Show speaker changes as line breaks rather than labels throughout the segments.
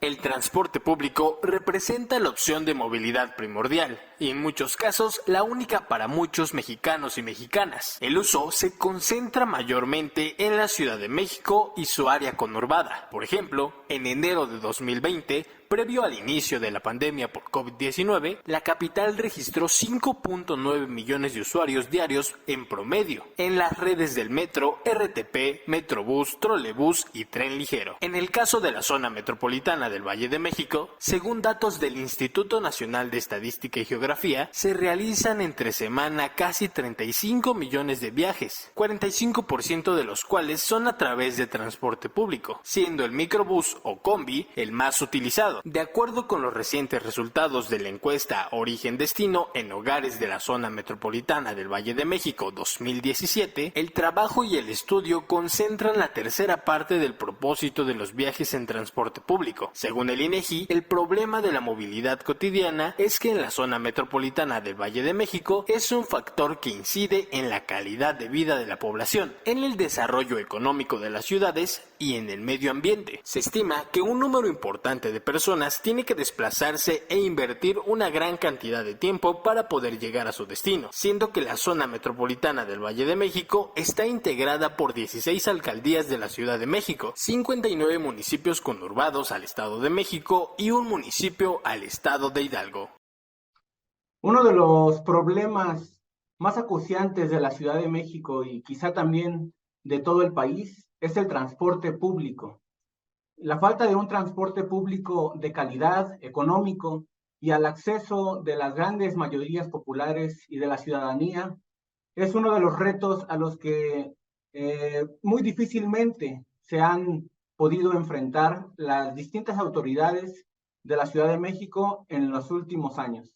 El transporte público representa la opción de movilidad primordial y en muchos casos la única para muchos mexicanos y mexicanas. El uso se concentra mayormente en la Ciudad de México y su área conurbada. Por ejemplo, en enero de 2020, previo al inicio de la pandemia por COVID-19, la capital registró 5.9 millones de usuarios diarios en promedio en las redes del metro, RTP, Metrobús, trolebús y tren ligero. En el caso de la zona metropolitana del Valle de México, según datos del Instituto Nacional de Estadística y Geografía, se realizan entre semana casi 35 millones de viajes, 45% de los cuales son a través de transporte público, siendo el microbús o combi el más utilizado. De acuerdo con los recientes resultados de la encuesta Origen-Destino en hogares de la zona metropolitana del Valle de México 2017, el trabajo y el estudio concentran la tercera parte del propósito de los viajes en transporte público. Según el INEGI, el problema de la movilidad cotidiana es que en la zona metropolitana del Valle de México es un factor que incide en la calidad de vida de la población, en el desarrollo económico de las ciudades y en el medio ambiente. Se estima que un número importante de personas tiene que desplazarse e invertir una gran cantidad de tiempo para poder llegar a su destino, siendo que la zona metropolitana del Valle de México está integrada por 16 alcaldías de la Ciudad de México, 59 municipios conurbados al Estado de México y un municipio al Estado de Hidalgo.
Uno de los problemas más acuciantes de la Ciudad de México y quizá también de todo el país es el transporte público. La falta de un transporte público de calidad, económico y al acceso de las grandes mayorías populares y de la ciudadanía es uno de los retos a los que muy difícilmente se han podido enfrentar las distintas autoridades de la Ciudad de México en los últimos años.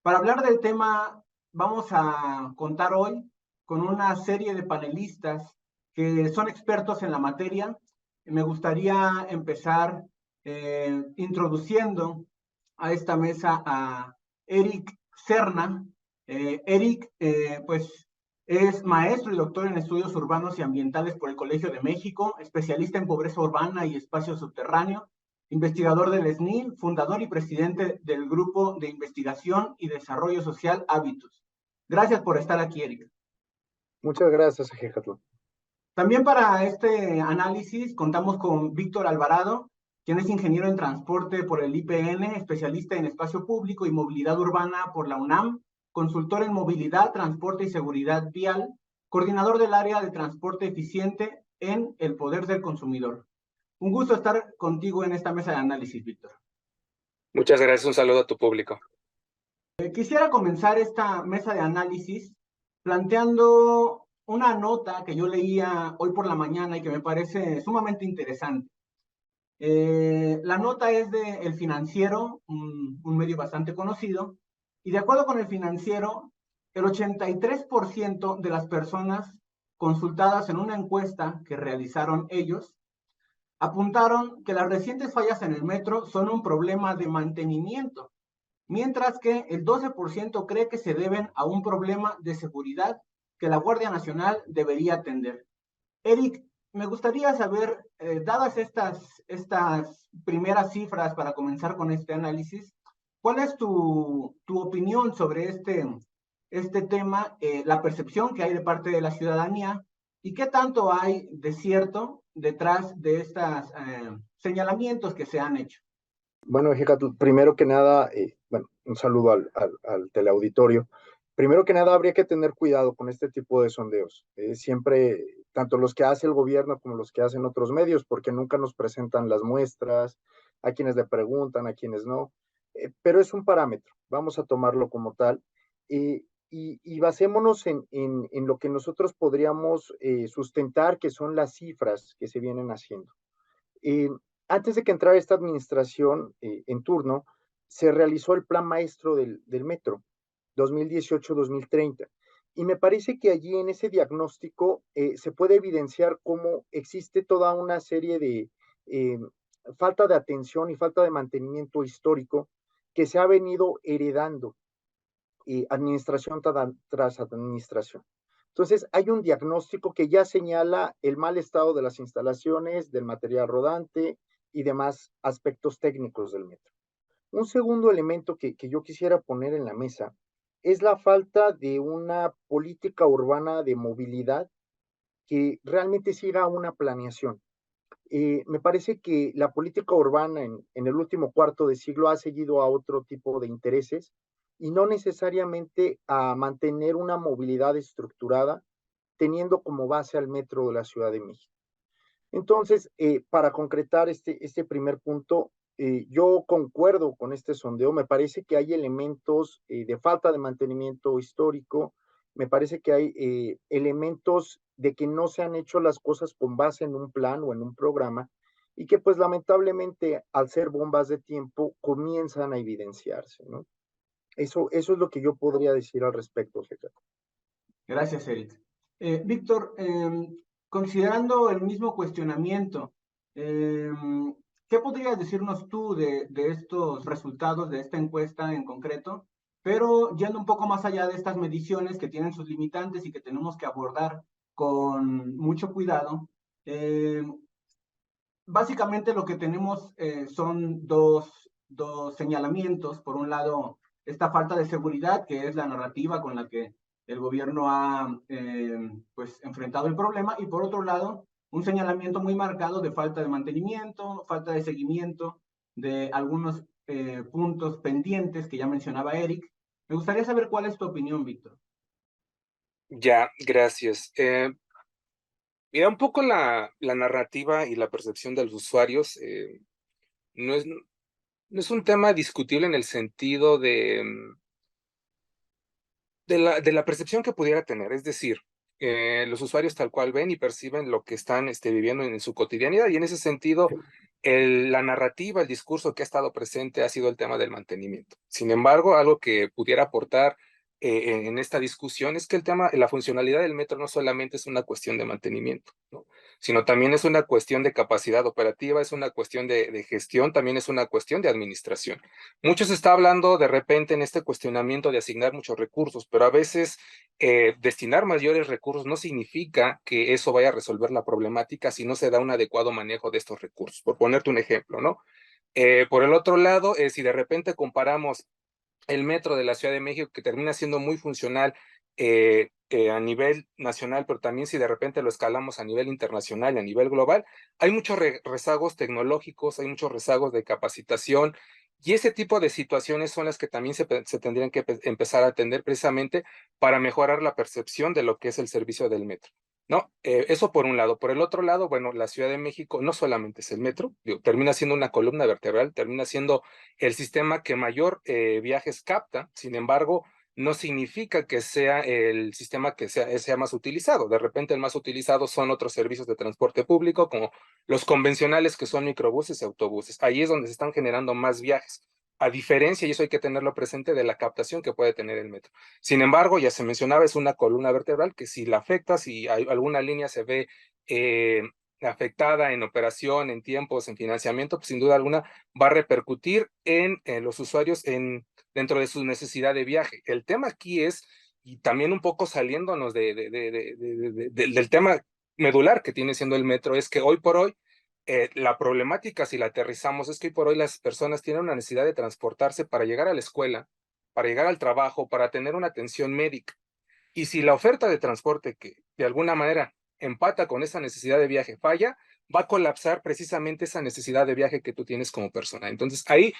Para hablar del tema, vamos a contar hoy con una serie de panelistas que son expertos en la materia. Me gustaría empezar introduciendo a esta mesa a Eric Serna. Eric, pues, es maestro y doctor en estudios urbanos y ambientales por el Colegio de México, especialista en pobreza urbana y espacio subterráneo, investigador del SNI, fundador y presidente del Grupo de Investigación y Desarrollo Social Habitus. Gracias por estar aquí, Eric.
Muchas gracias, Ejecatl.
También para este análisis contamos con Víctor Alvarado, quien es ingeniero en transporte por el IPN, especialista en espacio público y movilidad urbana por la UNAM, consultor en movilidad, transporte y seguridad vial, coordinador del área de transporte eficiente en El Poder del Consumidor. Un gusto estar contigo en esta mesa de análisis, Víctor.
Muchas gracias, un saludo a tu público.
Quisiera comenzar esta mesa de análisis planteando una nota que yo leía hoy por la mañana y que me parece sumamente interesante. La nota es de El Financiero, un medio bastante conocido, y de acuerdo con El Financiero, el 83% de las personas consultadas en una encuesta que realizaron ellos apuntaron que las recientes fallas en el metro son un problema de mantenimiento, mientras que el 12% cree que se deben a un problema de seguridad que la Guardia Nacional debería atender. Eric, me gustaría saber, dadas estas primeras cifras para comenzar con este análisis, ¿cuál es tu opinión sobre este tema, la percepción que hay de parte de la ciudadanía y qué tanto hay de cierto detrás de estos señalamientos que se han hecho?
Bueno, Ejecatl, primero que nada, un saludo al teleauditorio. Primero que nada, habría que tener cuidado con este tipo de sondeos. Siempre, tanto los que hace el gobierno como los que hacen otros medios, porque nunca nos presentan las muestras, a quienes le preguntan, a quienes no. Pero es un parámetro, vamos a tomarlo como tal. Y basémonos en lo que nosotros podríamos sustentar, que son las cifras que se vienen haciendo. Antes de que entrara esta administración en turno, se realizó el plan maestro del metro, 2018-2030. Y me parece que allí en ese diagnóstico se puede evidenciar cómo existe toda una serie de falta de atención y falta de mantenimiento histórico que se ha venido heredando administración tras administración. Entonces, hay un diagnóstico que ya señala el mal estado de las instalaciones, del material rodante y demás aspectos técnicos del metro. Un segundo elemento que yo quisiera poner en la mesa es la falta de una política urbana de movilidad que realmente siga una planeación. Me parece que la política urbana en el último cuarto de siglo ha seguido a otro tipo de intereses y no necesariamente a mantener una movilidad estructurada teniendo como base al metro de la Ciudad de México. Entonces, para concretar este primer punto, yo concuerdo con este sondeo, me parece que hay elementos de falta de mantenimiento histórico, me parece que hay elementos de que no se han hecho las cosas con base en un plan o en un programa y que pues lamentablemente al ser bombas de tiempo comienzan a evidenciarse, ¿no? Eso es lo que yo podría decir al respecto, Ricardo.
Gracias, Eric. Víctor, considerando el mismo cuestionamiento, ¿qué podrías decirnos tú de estos resultados de esta encuesta en concreto? Pero yendo un poco más allá de estas mediciones que tienen sus limitantes y que tenemos que abordar con mucho cuidado, básicamente lo que tenemos son dos señalamientos. Por un lado, esta falta de seguridad, que es la narrativa con la que el gobierno ha pues, enfrentado el problema, y por otro lado, un señalamiento muy marcado de falta de mantenimiento, falta de seguimiento de algunos puntos pendientes que ya mencionaba Eric. Me gustaría saber cuál es tu opinión, Víctor.
Ya, gracias. Mira, un poco la narrativa y la percepción de los usuarios no es un tema discutible en el sentido de la percepción que pudiera tener. Es decir, los usuarios tal cual ven y perciben lo que están viviendo en su cotidianidad, y en ese sentido, la narrativa, el discurso que ha estado presente ha sido el tema del mantenimiento. Sin embargo, algo que pudiera aportar en esta discusión es que la funcionalidad del metro no solamente es una cuestión de mantenimiento, ¿no? Sino también es una cuestión de capacidad operativa, es una cuestión de gestión, también es una cuestión de administración. Mucho se está hablando de repente en este cuestionamiento de asignar muchos recursos, pero a veces destinar mayores recursos no significa que eso vaya a resolver la problemática si no se da un adecuado manejo de estos recursos. Por ponerte un ejemplo, ¿no? Por el otro lado, si de repente comparamos el metro de la Ciudad de México, que termina siendo muy funcional a nivel nacional, pero también si de repente lo escalamos a nivel internacional y a nivel global, hay muchos rezagos tecnológicos, hay muchos rezagos de capacitación, y ese tipo de situaciones son las que también se tendrían que empezar a atender precisamente para mejorar la percepción de lo que es el servicio del metro, ¿no? Eso por un lado. Por el otro lado, bueno, la Ciudad de México no solamente es el metro, digo, termina siendo una columna vertebral, termina siendo el sistema que mayor viajes capta. Sin embargo, no significa que sea el sistema que sea más utilizado. De repente el más utilizado son otros servicios de transporte público, como los convencionales, que son microbuses y autobuses. Ahí es donde se están generando más viajes, a diferencia, y eso hay que tenerlo presente, de la captación que puede tener el metro. Sin embargo, ya se mencionaba, es una columna vertebral que si la afecta, si hay alguna línea se ve afectada en operación, en tiempos, en financiamiento, pues sin duda alguna va a repercutir en los usuarios dentro de su necesidad de viaje. El tema aquí es, y también un poco saliéndonos del tema medular que tiene siendo el metro, es que hoy por hoy, la problemática, si la aterrizamos, es que hoy por hoy las personas tienen una necesidad de transportarse para llegar a la escuela, para llegar al trabajo, para tener una atención médica. Y si la oferta de transporte, que de alguna manera empata con esa necesidad de viaje, falla, va a colapsar precisamente esa necesidad de viaje que tú tienes como persona. Entonces, ahí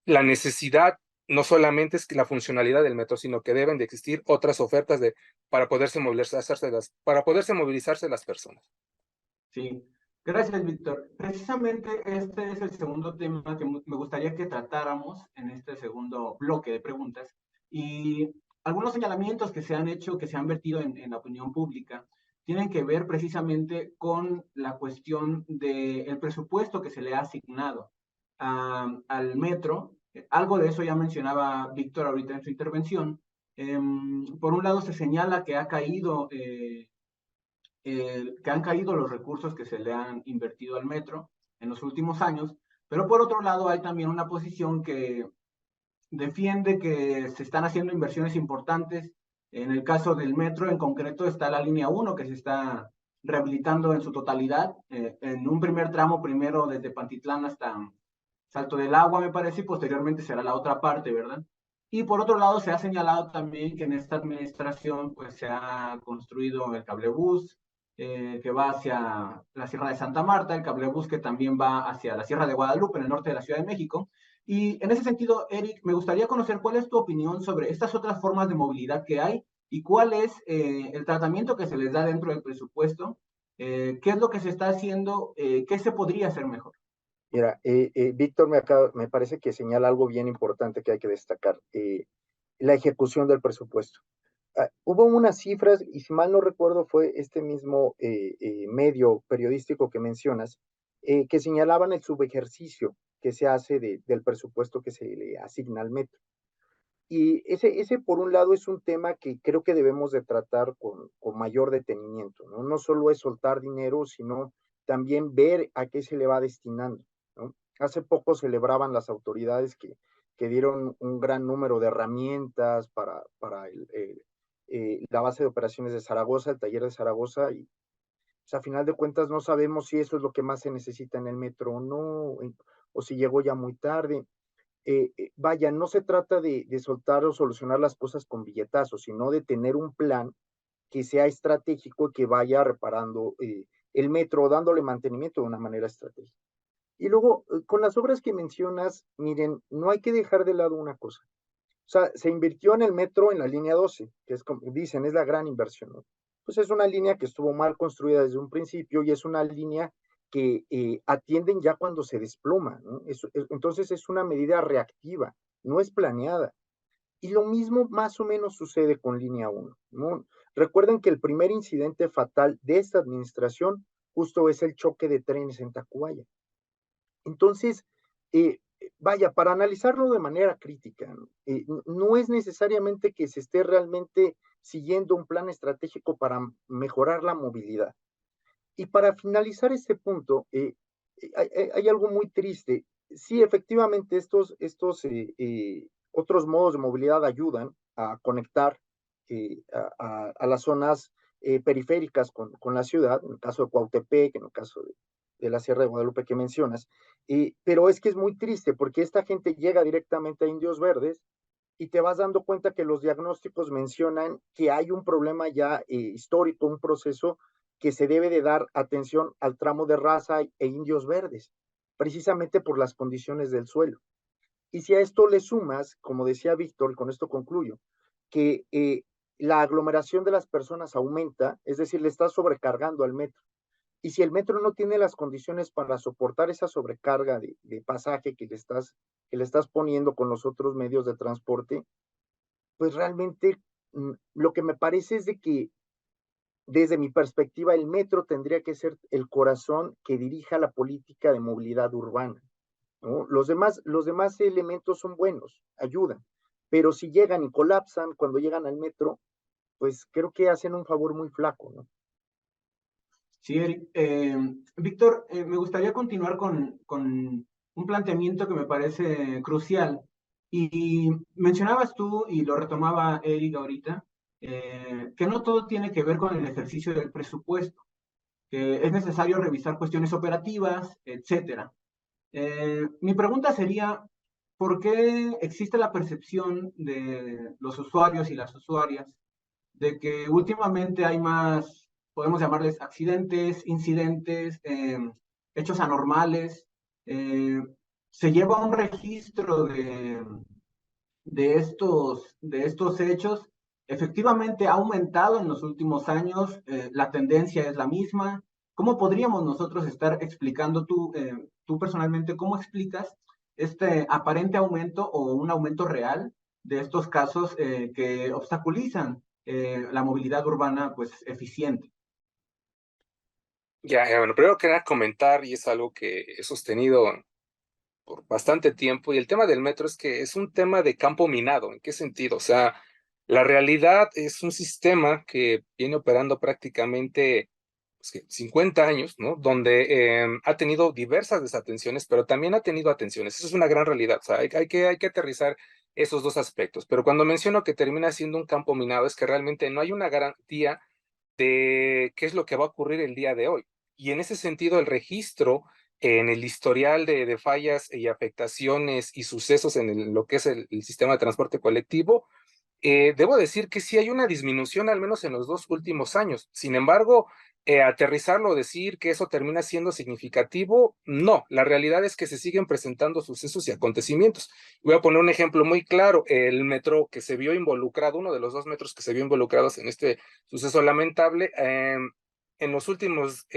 la necesidad no solamente es la funcionalidad del metro, sino que deben de existir otras ofertas para poderse movilizarse las personas.
Sí, gracias, Víctor. Precisamente este es el segundo tema que me gustaría que tratáramos en este segundo bloque de preguntas. Y algunos señalamientos que se han hecho, que se han vertido en la opinión pública, tienen que ver precisamente con la cuestión del presupuesto que se le ha asignado al metro Algo de eso ya mencionaba Víctor ahorita en su intervención. Por un lado se señala que que han caído los recursos que se le han invertido al metro en los últimos años, pero por otro lado hay también una posición que defiende que se están haciendo inversiones importantes. En el caso del metro en concreto está la línea 1 que se está rehabilitando en su totalidad, en un primer tramo, primero desde Pantitlán hasta Salto del Agua, me parece, y posteriormente será la otra parte, ¿verdad? Y por otro lado, se ha señalado también que en esta administración pues, se ha construido el cablebús que va hacia la Sierra de Santa Marta, el cablebús que también va hacia la Sierra de Guadalupe, en el norte de la Ciudad de México. Y en ese sentido, Eric, me gustaría conocer cuál es tu opinión sobre estas otras formas de movilidad que hay y cuál es el tratamiento que se les da dentro del presupuesto, qué es lo que se está haciendo, qué se podría hacer mejor.
Mira, Víctor me parece que señala algo bien importante que hay que destacar, la ejecución del presupuesto. Hubo unas cifras, y si mal no recuerdo fue este mismo medio periodístico que mencionas, que señalaban el subejercicio que se hace del presupuesto que se le asigna al metro. Y ese, por un lado, es un tema que creo que debemos de tratar con mayor detenimiento, ¿no? No solo es soltar dinero, sino también ver a qué se le va destinando, ¿no? Hace poco celebraban las autoridades que dieron un gran número de herramientas para la base de operaciones de Zaragoza, el taller de Zaragoza, y pues, a final de cuentas no sabemos si eso es lo que más se necesita en el metro o no, o si llegó ya muy tarde. Vaya, no se trata de soltar o solucionar las cosas con billetazos, sino de tener un plan que sea estratégico y que vaya reparando el metro, dándole mantenimiento de una manera estratégica. Y luego, con las obras que mencionas, miren, no hay que dejar de lado una cosa. O sea, se invirtió en el metro en la línea 12, que es como dicen, es la gran inversión, ¿no? Pues es una línea que estuvo mal construida desde un principio y es una línea que atienden ya cuando se desploma, ¿no? Entonces es una medida reactiva, no es planeada. Y lo mismo más o menos sucede con línea 1, ¿no? Recuerden que el primer incidente fatal de esta administración justo es el choque de trenes en Tacubaya. Entonces, vaya, para analizarlo de manera crítica, no es necesariamente que se esté realmente siguiendo un plan estratégico para mejorar la movilidad. Y para finalizar este punto, hay algo muy triste. Sí, efectivamente, estos otros modos de movilidad ayudan a conectar a las zonas periféricas con la ciudad, en el caso de Cuautepec, en el caso de la Sierra de Guadalupe que mencionas, pero es que es muy triste porque esta gente llega directamente a Indios Verdes y te vas dando cuenta que los diagnósticos mencionan que hay un problema ya histórico, un proceso que se debe de dar atención al tramo de Raza e Indios Verdes, precisamente por las condiciones del suelo. Y si a esto le sumas, como decía Víctor, y con esto concluyo, que la aglomeración de las personas aumenta, es decir, le está sobrecargando al metro. Y si el metro no tiene las condiciones para soportar esa sobrecarga de pasaje que le estás poniendo con los otros medios de transporte, pues realmente lo que me parece es de que desde mi perspectiva el metro tendría que ser el corazón que dirija la política de movilidad urbana, ¿no? Los demás elementos son buenos, ayudan, pero si llegan y colapsan cuando llegan al metro, pues creo que hacen un favor muy flaco, ¿no?
Sí, Eric. Víctor, me gustaría continuar con un planteamiento que me parece crucial. Y mencionabas tú, y lo retomaba Eric ahorita, que no todo tiene que ver con el ejercicio del presupuesto, que es necesario revisar cuestiones operativas, etcétera. Mi pregunta sería, ¿por qué existe la percepción de los usuarios y las usuarias de que últimamente hay más, podemos llamarles accidentes, incidentes, hechos anormales? eh, Se lleva un registro de estos hechos. Efectivamente ha aumentado en los últimos años, la tendencia es la misma. ¿Cómo podríamos nosotros estar explicando tú personalmente, cómo explicas este aparente aumento o un aumento real de estos casos que obstaculizan la movilidad urbana pues eficiente?
Ya, bueno, primero que nada comentar, y es algo que he sostenido por bastante tiempo, y el tema del metro es que es un tema de campo minado. ¿En qué sentido? O sea, la realidad es un sistema que viene operando prácticamente pues, 50 años, ¿no? Donde ha tenido diversas desatenciones, pero también ha tenido atenciones. Eso es una gran realidad. O sea, hay que aterrizar esos dos aspectos. Pero cuando menciono que termina siendo un campo minado, es que realmente no hay una garantía de qué es lo que va a ocurrir el día de hoy. Y en ese sentido, el registro en el historial de fallas y afectaciones y sucesos en lo que es el sistema de transporte colectivo, debo decir que sí hay una disminución, al menos en los 2 últimos años. Sin embargo, aterrizarlo, decir que eso termina siendo significativo, no. La realidad es que se siguen presentando sucesos y acontecimientos. Voy a poner un ejemplo muy claro. El metro que se vio involucrado, uno de los 2 metros que se vio involucrados en este suceso lamentable, en los últimos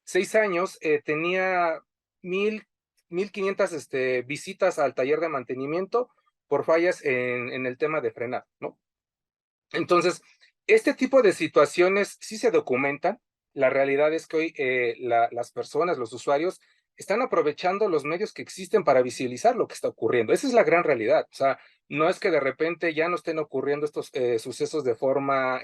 6 años tenía 1,500 visitas al taller de mantenimiento por fallas en el tema de frenado, ¿no? Entonces, este tipo de situaciones sí se documentan. La realidad es que hoy las personas, los usuarios, están aprovechando los medios que existen para visibilizar lo que está ocurriendo. Esa es la gran realidad. O sea, no es que de repente ya no estén ocurriendo estos sucesos de forma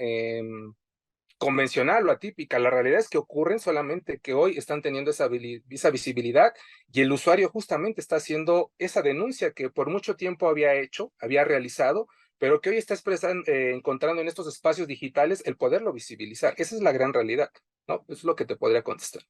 convencional o atípica. La realidad es que ocurren, solamente que hoy están teniendo esa visibilidad, y el usuario justamente está haciendo esa denuncia que por mucho tiempo había realizado, pero que hoy está encontrando en estos espacios digitales el poderlo visibilizar. Esa es la gran realidad, ¿no? Eso es lo que te podría contestar.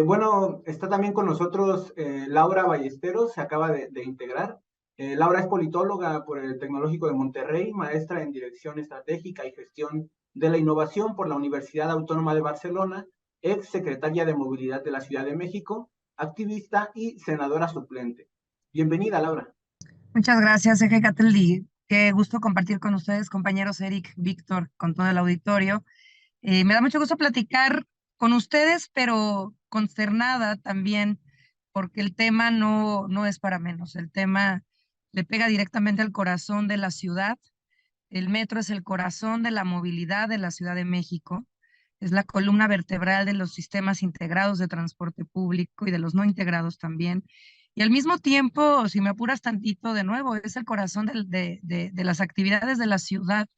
Bueno, está también con nosotros Laura Ballesteros, se acaba de integrar. Laura es politóloga por el Tecnológico de Monterrey, maestra en Dirección Estratégica y Gestión de la Innovación por la Universidad Autónoma de Barcelona, ex secretaria de Movilidad de la Ciudad de México, activista y senadora suplente. Bienvenida, Laura.
Muchas gracias, Eje Catelli. Qué gusto compartir con ustedes, compañeros Eric, Víctor, con todo el auditorio. Me da mucho gusto platicar con ustedes, pero consternada también, porque el tema no es para menos. El tema le pega directamente al corazón de la ciudad. El metro es el corazón de la movilidad de la Ciudad de México. Es la columna vertebral de los sistemas integrados de transporte público y de los no integrados también. Y al mismo tiempo, si me apuras tantito de nuevo, es el corazón de las actividades de la ciudad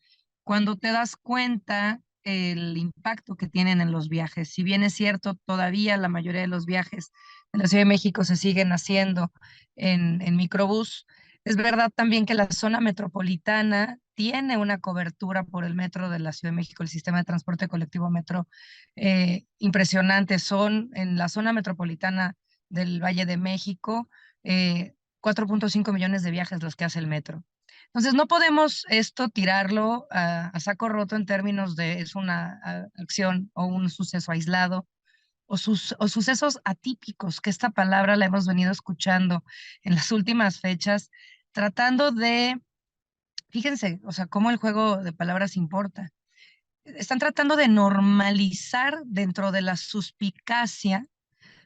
cuando te das cuenta el impacto que tienen en los viajes. Si bien es cierto, todavía la mayoría de los viajes en la Ciudad de México se siguen haciendo en microbús, es verdad también que la zona metropolitana tiene una cobertura por el metro de la Ciudad de México, el sistema de transporte colectivo metro impresionante. Son en la zona metropolitana del Valle de México 4.5 millones de viajes los que hace el metro. Entonces, no podemos esto tirarlo a saco roto en términos de es una acción o un suceso aislado o sucesos atípicos, que esta palabra la hemos venido escuchando en las últimas fechas, tratando de, fíjense, o sea, cómo el juego de palabras importa. Están tratando de normalizar dentro de la suspicacia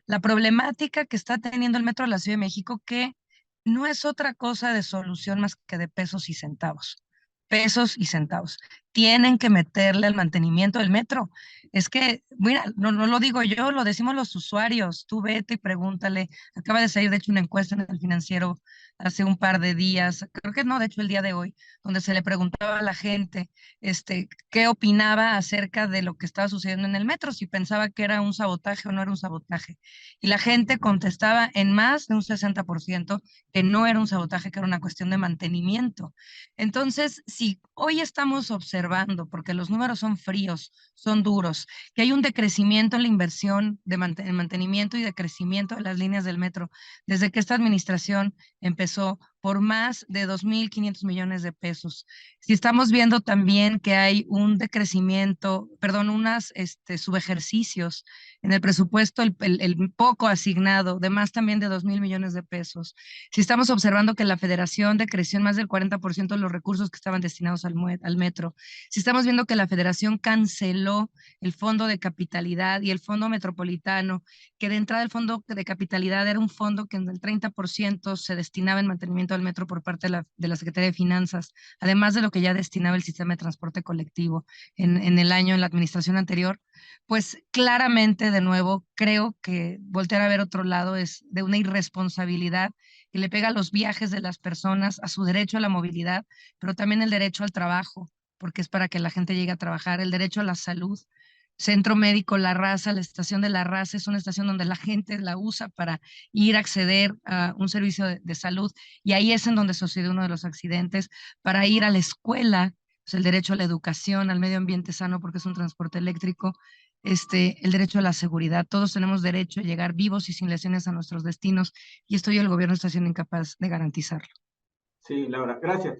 la problemática que está teniendo el metro de la Ciudad de México, que no es otra cosa de solución más que de pesos y centavos. Pesos y centavos. Tienen que meterle al mantenimiento del metro. Es que, mira, no lo digo yo, lo decimos los usuarios. Tú vete y pregúntale. Acaba de salir, de hecho, una encuesta en el Financiero hace un par de días, creo que no, de hecho, el día de hoy, donde se le preguntaba a la gente qué opinaba acerca de lo que estaba sucediendo en el metro, si pensaba que era un sabotaje o no era un sabotaje. Y la gente contestaba en más de un 60% que no era un sabotaje, que era una cuestión de mantenimiento. Entonces, si hoy estamos observando, porque los números son fríos, son duros, que hay un decrecimiento en la inversión de mantenimiento y de crecimiento de las líneas del metro desde que esta administración empezó por más de 2.500 millones de pesos. Si estamos viendo también que hay un decrecimiento, perdón, unas subejercicios en el presupuesto, el poco asignado, de más también de 2.000 millones de pesos. Si estamos observando que la federación decreció en más del 40% de los recursos que estaban destinados al metro. Si estamos viendo que la federación canceló el fondo de capitalidad y el fondo metropolitano, que de entrada el fondo de capitalidad era un fondo que en el 30% se destinaba en mantenimiento financiamiento al metro por parte de la Secretaría de Finanzas, además de lo que ya destinaba el sistema de transporte colectivo en el año, en la administración anterior, pues claramente, de nuevo, creo que voltear a ver otro lado es de una irresponsabilidad que le pega a los viajes de las personas, a su derecho a la movilidad, pero también el derecho al trabajo, porque es para que la gente llegue a trabajar, el derecho a la salud. Centro Médico La Raza, la estación de La Raza es una estación donde la gente la usa para ir a acceder a un servicio de salud, y ahí es en donde sucedió uno de los accidentes, para ir a la escuela, pues el derecho a la educación, al medio ambiente sano porque es un transporte eléctrico, el derecho a la seguridad. Todos tenemos derecho a llegar vivos y sin lesiones a nuestros destinos, y esto hoy el gobierno está siendo incapaz de garantizarlo.
Sí, Laura, gracias.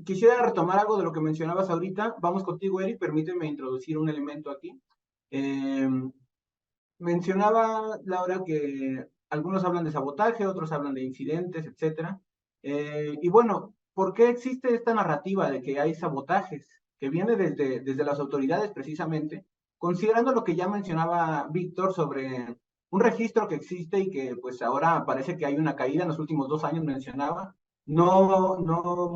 Quisiera retomar algo de lo que mencionabas ahorita. Vamos contigo, Eric. Permíteme introducir un elemento aquí. Mencionaba Laura que algunos hablan de sabotaje, otros hablan de incidentes, etcétera. Y bueno, ¿por qué existe esta narrativa de que hay sabotajes? Que viene desde las autoridades precisamente, considerando lo que ya mencionaba Víctor sobre un registro que existe y que pues ahora parece que hay una caída en los últimos 2 años, mencionaba, no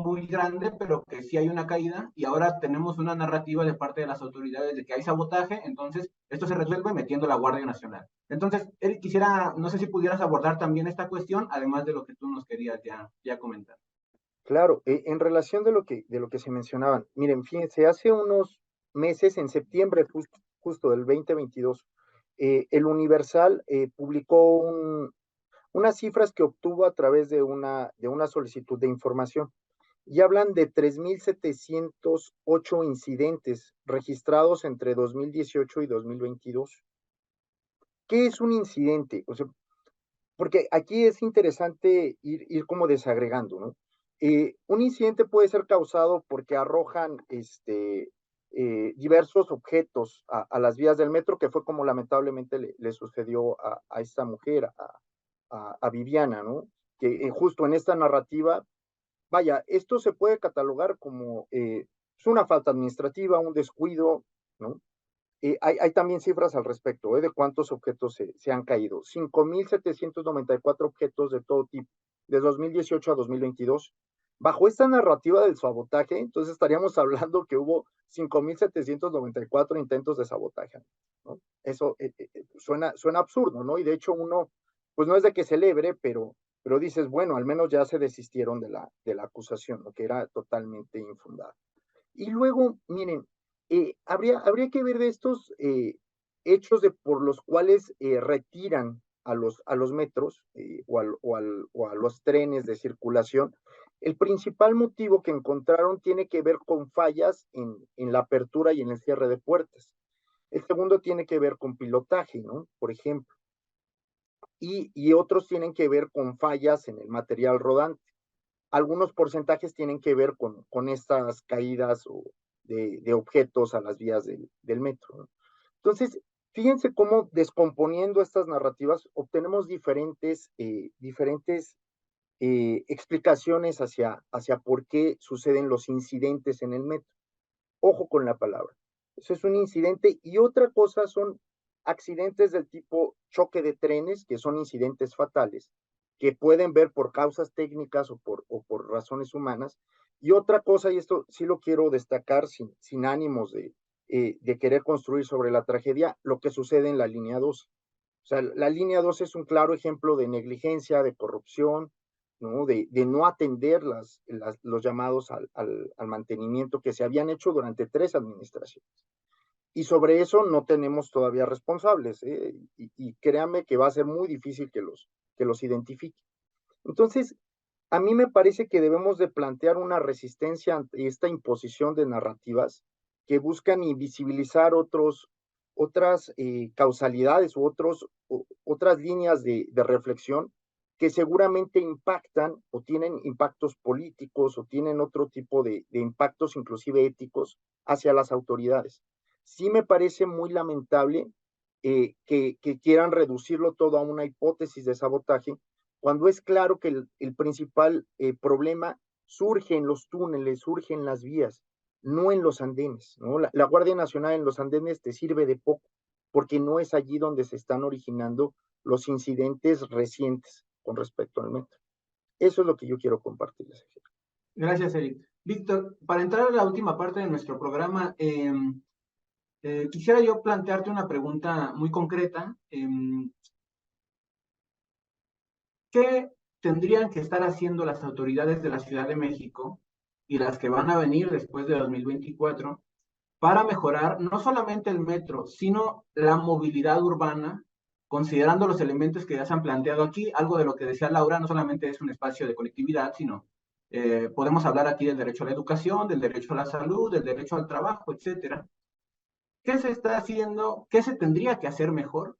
muy grande, pero que sí hay una caída, y ahora tenemos una narrativa de parte de las autoridades de que hay sabotaje. Entonces esto se resuelve metiendo la Guardia Nacional. Entonces, Eric, quisiera, no sé si pudieras abordar también esta cuestión, además de lo que tú nos querías ya comentar.
Claro, en relación de lo que se mencionaban, miren, fíjense, hace unos meses, en septiembre justo del 2022, el Universal publicó unas cifras que obtuvo a través de una solicitud de información, y hablan de 3,708 incidentes registrados entre 2018 y 2022. ¿Qué es un incidente? O sea, porque aquí es interesante ir como desagregando, ¿no? Un incidente puede ser causado porque arrojan diversos objetos a las vías del metro, que fue como lamentablemente le sucedió a esta mujer, a Viviana, ¿no? Que justo en esta narrativa, vaya, esto se puede catalogar como es una falta administrativa, un descuido, ¿no? Hay también cifras al respecto, de cuántos objetos se han caído. 5,794 objetos de todo tipo, de 2018 a 2022. Bajo esta narrativa del sabotaje, entonces estaríamos hablando que hubo 5,794 intentos de sabotaje, ¿no? Eso suena absurdo, ¿no? Y de hecho uno, pues no es de que celebre, pero dices, bueno, al menos ya se desistieron de la acusación, ¿no? Que era totalmente infundada. Y luego, miren, habría que ver de estos hechos por los cuales retiran a los metros o a los trenes de circulación. El principal motivo que encontraron tiene que ver con fallas en la apertura y en el cierre de puertas. El segundo tiene que ver con pilotaje, ¿no? Por ejemplo. Y otros tienen que ver con fallas en el material rodante. Algunos porcentajes tienen que ver con estas caídas de objetos a las vías del metro, ¿no? Entonces, fíjense cómo descomponiendo estas narrativas obtenemos diferentes explicaciones hacia por qué suceden los incidentes en el metro. Ojo con la palabra. Eso es un incidente, y otra cosa son accidentes del tipo choque de trenes, que son incidentes fatales, que pueden ver por causas técnicas o por razones humanas. Y otra cosa, y esto sí lo quiero destacar sin ánimos de querer construir sobre la tragedia, lo que sucede en la línea 2. O sea, la línea 2 es un claro ejemplo de negligencia, de corrupción, ¿no? De no atender los llamados al mantenimiento que se habían hecho durante 3 administraciones. Y sobre eso no tenemos todavía responsables, y créanme que va a ser muy difícil que los identifiquen. Entonces, a mí me parece que debemos de plantear una resistencia ante esta imposición de narrativas que buscan invisibilizar otras causalidades u otras líneas de reflexión que seguramente impactan o tienen impactos políticos o tienen otro tipo de impactos inclusive éticos hacia las autoridades. Sí me parece muy lamentable que quieran reducirlo todo a una hipótesis de sabotaje, cuando es claro que el principal problema surge en los túneles, surge en las vías, no en los andenes, ¿no? La Guardia Nacional en los andenes te sirve de poco, porque no es allí donde se están originando los incidentes recientes con respecto al metro. Eso es lo que yo quiero compartirles.
Gracias, Eric. Víctor, para entrar a la última parte de nuestro programa, quisiera yo plantearte una pregunta muy concreta. ¿Qué tendrían que estar haciendo las autoridades de la Ciudad de México y las que van a venir después de 2024 para mejorar no solamente el metro, sino la movilidad urbana, considerando los elementos que ya se han planteado aquí? Algo de lo que decía Laura, no solamente es un espacio de conectividad, sino podemos hablar aquí del derecho a la educación, del derecho a la salud, del derecho al trabajo, etcétera. ¿Qué se está haciendo? ¿Qué se tendría que hacer mejor,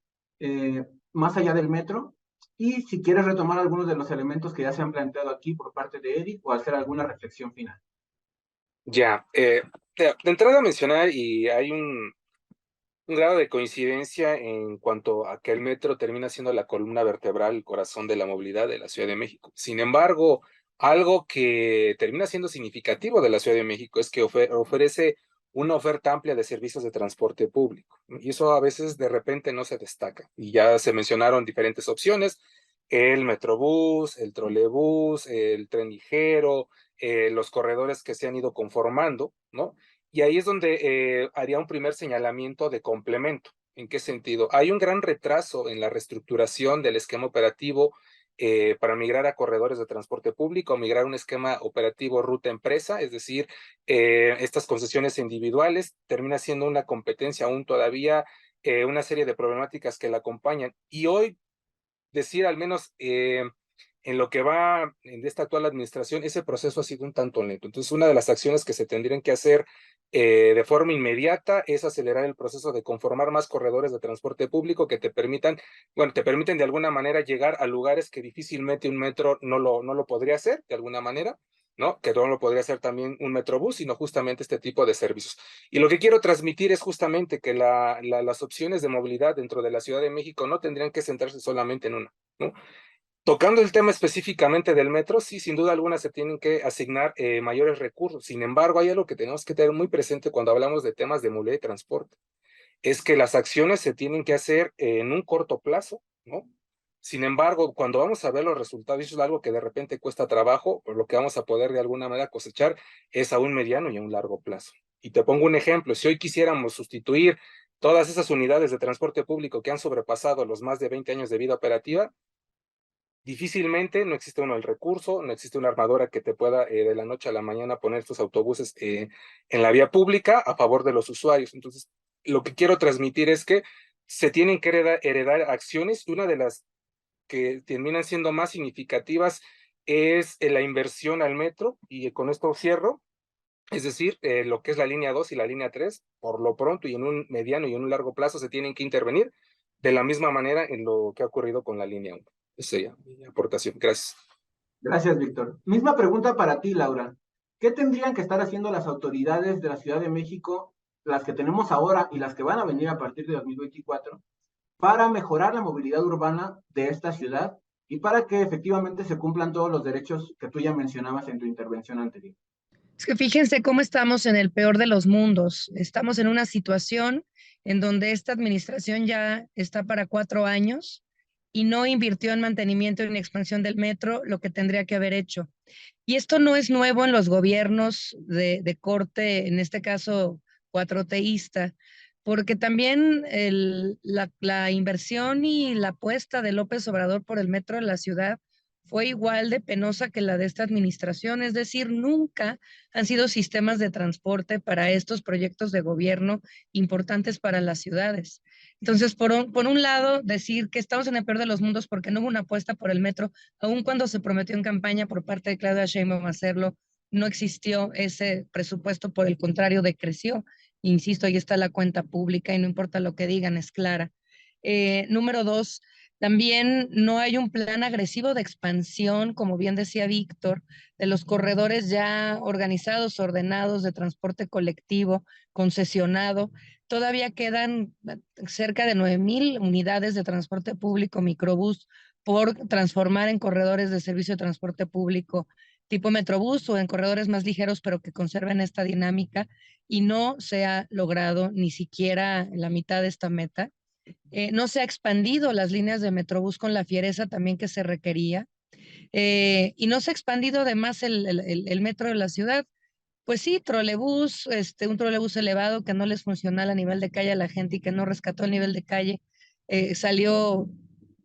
más allá del metro? Y si quieres retomar algunos de los elementos que ya se han planteado aquí por parte de Eric o hacer alguna reflexión final.
Ya, de entrada mencionar, y hay un grado de coincidencia en cuanto a que el metro termina siendo la columna vertebral, el corazón de la movilidad de la Ciudad de México. Sin embargo, algo que termina siendo significativo de la Ciudad de México es que ofrece una oferta amplia de servicios de transporte público, ¿no? Y eso a veces de repente no se destaca. Y ya se mencionaron diferentes opciones: el Metrobús, el trolebús, el tren ligero, los corredores que se han ido conformando, ¿no? Y ahí es donde haría un primer señalamiento de complemento. ¿En qué sentido? Hay un gran retraso en la reestructuración del esquema operativo para migrar a corredores de transporte público, migrar a un esquema operativo ruta empresa, es decir, estas concesiones individuales. Termina siendo una competencia aún todavía, una serie de problemáticas que la acompañan. Y hoy decir, al menos en lo que va en esta actual administración, ese proceso ha sido un tanto lento. Entonces, una de las acciones que se tendrían que hacer de forma inmediata es acelerar el proceso de conformar más corredores de transporte público que te permiten de alguna manera llegar a lugares que difícilmente un metro no lo podría hacer, de alguna manera, ¿no? Que no lo podría hacer también un metrobús, sino justamente este tipo de servicios. Y lo que quiero transmitir es justamente que las opciones de movilidad dentro de la Ciudad de México no tendrían que centrarse solamente en una, ¿no? Tocando el tema específicamente del metro, sí, sin duda alguna se tienen que asignar mayores recursos. Sin embargo, hay algo que tenemos que tener muy presente cuando hablamos de temas de movilidad y transporte: es que las acciones se tienen que hacer en un corto plazo, ¿no? Sin embargo, cuando vamos a ver los resultados, eso es algo que de repente cuesta trabajo, por lo que vamos a poder de alguna manera cosechar es a un mediano y a un largo plazo. Y te pongo un ejemplo: si hoy quisiéramos sustituir todas esas unidades de transporte público que han sobrepasado los más de 20 años de vida operativa, difícilmente, no existe el recurso, no existe una armadora que te pueda de la noche a la mañana poner estos autobuses en la vía pública a favor de los usuarios. Entonces, lo que quiero transmitir es que se tienen que heredar acciones, y una de las que terminan siendo más significativas es la inversión al metro, y con esto cierro. Es decir, lo que es la línea 2 y la línea 3, por lo pronto y en un mediano y en un largo plazo, se tienen que intervenir de la misma manera en lo que ha ocurrido con la línea 1. Esa sería mi aportación. Gracias.
Gracias, Víctor. Misma pregunta para ti, Laura. ¿Qué tendrían que estar haciendo las autoridades de la Ciudad de México, las que tenemos ahora y las que van a venir a partir de 2024, para mejorar la movilidad urbana de esta ciudad y para que efectivamente se cumplan todos los derechos que tú ya mencionabas en tu intervención anterior?
Es que fíjense cómo estamos en el peor de los mundos. Estamos en una situación en donde esta administración ya está para 4 años y no invirtió en mantenimiento y en expansión del metro lo que tendría que haber hecho. Y esto no es nuevo en los gobiernos de corte, en este caso cuatroteísta, porque también la inversión y la apuesta de López Obrador por el metro de la ciudad fue igual de penosa que la de esta administración. Es decir, nunca han sido sistemas de transporte para estos proyectos de gobierno importantes para las ciudades. Entonces, por un lado, decir que estamos en el peor de los mundos porque no hubo una apuesta por el metro, aun cuando se prometió en campaña por parte de Claudia Sheinbaum hacerlo, no existió ese presupuesto, por el contrario, decreció. Insisto, ahí está la cuenta pública y no importa lo que digan, es clara. Número dos, también no hay un plan agresivo de expansión, como bien decía Víctor, de los corredores ya organizados, ordenados, de transporte colectivo, concesionado. Todavía quedan cerca de 9,000 unidades de transporte público, microbús, por transformar en corredores de servicio de transporte público tipo Metrobús o en corredores más ligeros, pero que conserven esta dinámica, y no se ha logrado ni siquiera la mitad de esta meta. No se ha expandido las líneas de Metrobús con la fiereza también que se requería. y no se ha expandido de más el metro de la ciudad. Pues sí, trolebús, un trolebús elevado que no les funcionó a nivel de calle a la gente y que no rescató el nivel de calle, salió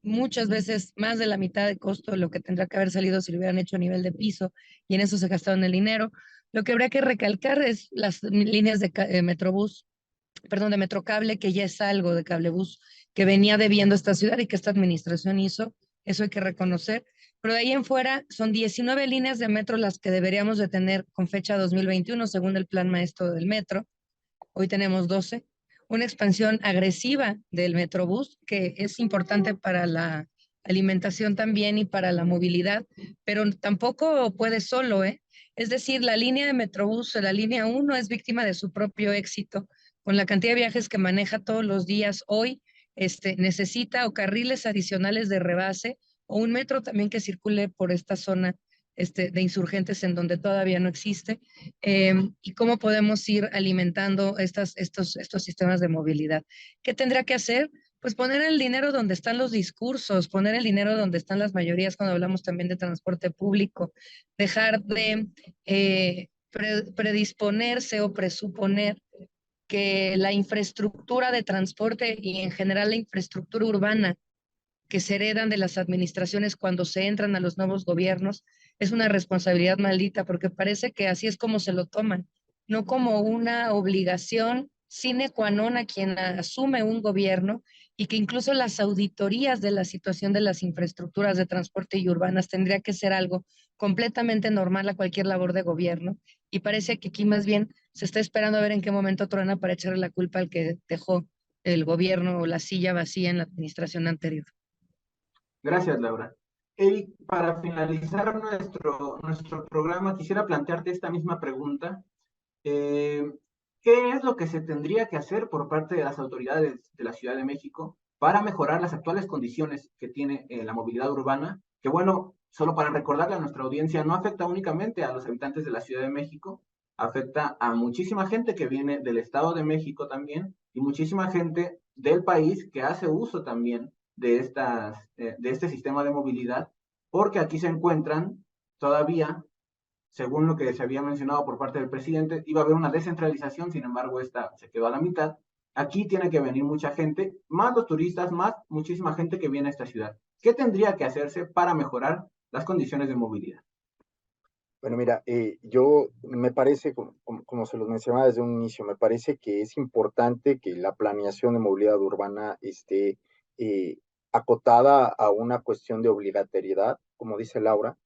muchas veces más de la mitad de costo de lo que tendría que haber salido si lo hubieran hecho a nivel de piso, y en eso se gastaron el dinero. Lo que habría que recalcar es las líneas de Metrobús, perdón, de Metrocable, que ya es algo de Cablebús que venía debiendo esta ciudad y que esta administración hizo, eso hay que reconocer. Pero de ahí en fuera son 19 líneas de metro las que deberíamos de tener con fecha 2021 según el plan maestro del metro. Hoy tenemos 12. Una expansión agresiva del Metrobús, que es importante para la alimentación también y para la movilidad, pero tampoco puede solo, ¿eh? Es decir, la línea de Metrobús, la línea 1, es víctima de su propio éxito. Con la cantidad de viajes que maneja todos los días hoy, necesita o carriles adicionales de rebase o un metro también que circule por esta zona de insurgentes en donde todavía no existe, y cómo podemos ir alimentando estos sistemas de movilidad. ¿Qué tendrá que hacer? Pues poner el dinero donde están los discursos, poner el dinero donde están las mayorías cuando hablamos también de transporte público, dejar de predisponerse o presuponer que la infraestructura de transporte y en general la infraestructura urbana que se heredan de las administraciones cuando se entran a los nuevos gobiernos es una responsabilidad maldita, porque parece que así es como se lo toman, no como una obligación sine qua non a quien asume un gobierno, y que incluso las auditorías de la situación de las infraestructuras de transporte y urbanas tendría que ser algo completamente normal a cualquier labor de gobierno, y parece que aquí más bien se está esperando a ver en qué momento truena para echarle la culpa al que dejó el gobierno o la silla vacía en la administración anterior.
Gracias, Laura. Eric, para finalizar nuestro programa, quisiera plantearte esta misma pregunta. ¿Qué es lo que se tendría que hacer por parte de las autoridades de la Ciudad de México para mejorar las actuales condiciones que tiene la movilidad urbana? Que bueno, solo para recordarle a nuestra audiencia, no afecta únicamente a los habitantes de la Ciudad de México, afecta a muchísima gente que viene del Estado de México también y muchísima gente del país que hace uso también de este sistema de movilidad, porque aquí se encuentran todavía, según lo que se había mencionado por parte del presidente, iba a haber una descentralización, sin embargo, esta se quedó a la mitad. Aquí tiene que venir mucha gente, más los turistas, más muchísima gente que viene a esta ciudad. ¿Qué tendría que hacerse para mejorar las condiciones de movilidad?
Bueno, mira, yo me parece, como se los mencionaba desde un inicio, me parece que es importante que la planeación de movilidad urbana esté eh, acotada a una cuestión de obligatoriedad, como dice Laura.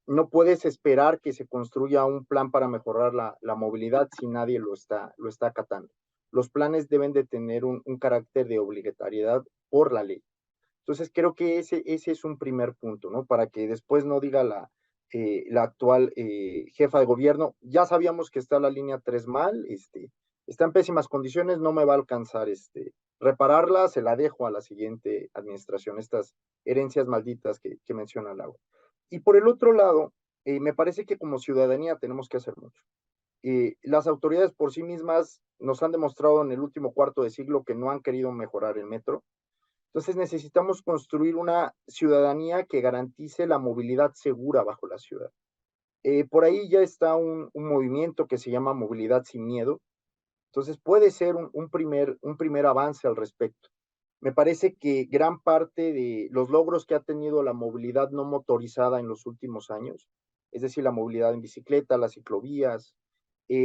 No puedes esperar que se construya un plan para mejorar la movilidad si nadie lo está acatando. Los planes deben de tener un carácter de obligatoriedad por la ley. Entonces, creo que ese es un primer punto, ¿no? Para que después no diga la actual jefa de gobierno, ya sabíamos que está la línea 3 mal, está en pésimas condiciones, no me va a alcanzar repararla, se la dejo a la siguiente administración, estas herencias malditas que menciona Laura. Y por el otro lado, me parece que como ciudadanía tenemos que hacer mucho. Las autoridades por sí mismas nos han demostrado en el último cuarto de siglo que no han querido mejorar el metro. Entonces necesitamos construir una ciudadanía que garantice la movilidad segura bajo la ciudad. Por ahí ya está un movimiento que se llama Movilidad Sin Miedo. Entonces puede ser un primer avance al respecto. Me parece que gran parte de los logros que ha tenido la movilidad no motorizada en los últimos años, es decir, la movilidad en bicicleta, las ciclovías,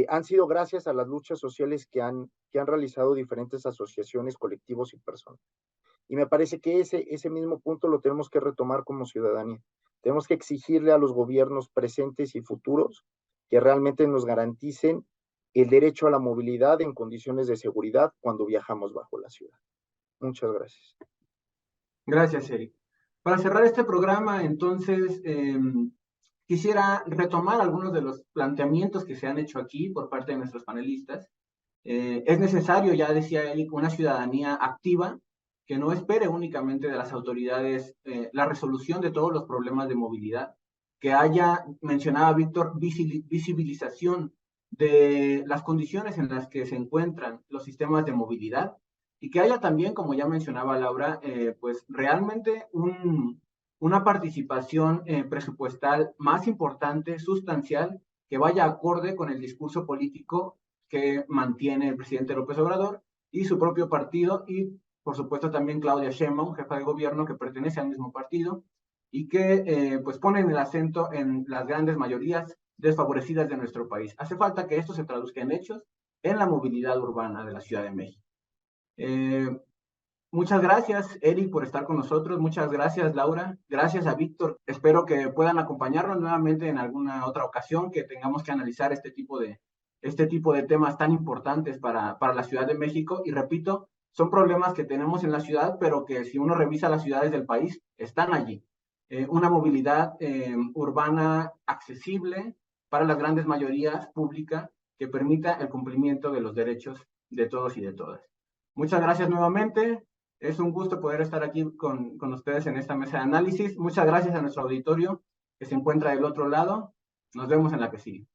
han sido gracias a las luchas sociales que han realizado diferentes asociaciones, colectivos y personas. Y me parece que ese mismo punto lo tenemos que retomar como ciudadanía. Tenemos que exigirle a los gobiernos presentes y futuros que realmente nos garanticen el derecho a la movilidad en condiciones de seguridad cuando viajamos bajo la ciudad. Muchas gracias.
Gracias, Eric. Para cerrar este programa, entonces, quisiera retomar algunos de los planteamientos que se han hecho aquí por parte de nuestros panelistas. Es necesario, ya decía Eric, una ciudadanía activa que no espere únicamente de las autoridades la resolución de todos los problemas de movilidad, que haya, mencionaba Víctor, visibilización de las condiciones en las que se encuentran los sistemas de movilidad, y que haya también, como ya mencionaba Laura, pues realmente una participación presupuestal más importante, sustancial, que vaya acorde con el discurso político que mantiene el presidente López Obrador y su propio partido, y por supuesto también Claudia Sheinbaum, jefa de gobierno que pertenece al mismo partido, y que pues ponen el acento en las grandes mayorías desfavorecidas de nuestro país. Hace falta que esto se traduzca en hechos en la movilidad urbana de la Ciudad de México. Muchas gracias, Eric, por estar con nosotros. Muchas gracias, Laura. Gracias a Víctor. Espero que puedan acompañarnos nuevamente en alguna otra ocasión, que tengamos que analizar este tipo de temas tan importantes para la Ciudad de México. Y repito, son problemas que tenemos en la ciudad, pero que si uno revisa las ciudades del país, están allí. Una movilidad urbana accesible para las grandes mayorías pública que permita el cumplimiento de los derechos de todos y de todas. Muchas gracias nuevamente. Es un gusto poder estar aquí con ustedes en esta mesa de análisis. Muchas gracias a nuestro auditorio que se encuentra del otro lado. Nos vemos en la que sigue.